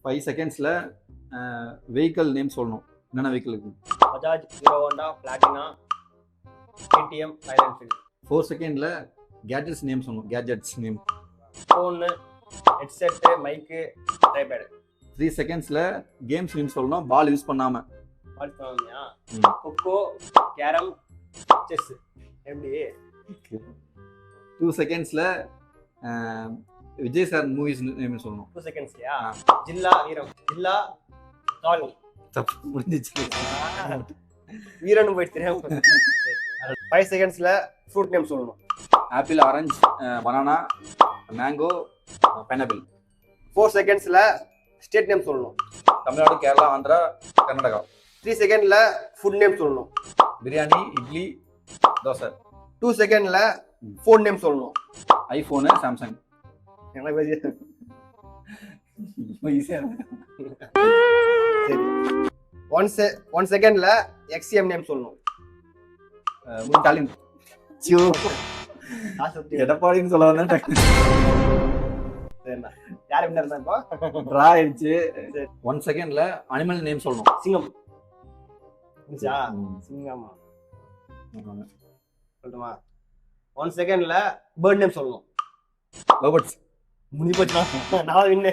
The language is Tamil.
5 செகண்ட்ஸில் வெஹிக்கிள் நேம் சொல்லணும். என்னென்ன வெஹிக்கிள் இருக்கு? Bajaj, Hero Honda, Platina, KTM, Royal Enfield. 4 செகண்டில் கேஜெட்ஸ் நேம் சொல்லணும். Gadgets name. Phone, headset, mic, tripod. 3 செகண்ட்ஸில் கேம்ஸ் நேம் சொல்லணும். பால் யூஸ் பண்ணாமல். பால் சொன்னியா? Kho kho, carrom, chess. எப்படி? 2 செகண்ட்ஸில் விஜய் சார் மூவிஸ் நேம் சொல்லணும். 2 செகண்ட்ஸ்லையா? ஜில்லா, வீரம். ஜில்லா, காலனி. தப்பு முடிஞ்சிச்சு. வீரன்னு போயிட்டு தெரியாம. 5 செகண்ட்ஸ்ல ஃப்ரூட் நேம் சொல்லணும். Apple, orange, banana, mango, pineapple. 4 செகண்ட்ஸ்ல ஸ்டேட் நேம் சொல்லணும். தமிழ்நாடு, கேரளா, ஆந்திரா, கர்நாடகா. 3 செகண்ட்ல ஃபுட் நேம் சொல்லணும். பிரியாணி, இட்லி, தோசை. 2 செகண்ட்ல ஃபோன் நேம் சொல்லணும். IPhone, Samsung. சரி. 1 செகண்ட்ல எக்ஸ்எம் நேம் சொல்லணும். ஸ்டாலின். எடப்பாடின்னு சொல்ல வந்தேன். யார் வின்னர் தான் இப்போ? டிரா ஆயிடுச்சு. 1 செகண்ட்ல அனிமல் நேம் சொல்லணும். சிங்கம். சிங்கம் சொல்லட்டுமா? 1 செகண்ட்ல பேர்ட் நேம் சொல்லணும். ரோபோட்ஸ். முடிஞ்சு போச்சுனா நான் வின்னு.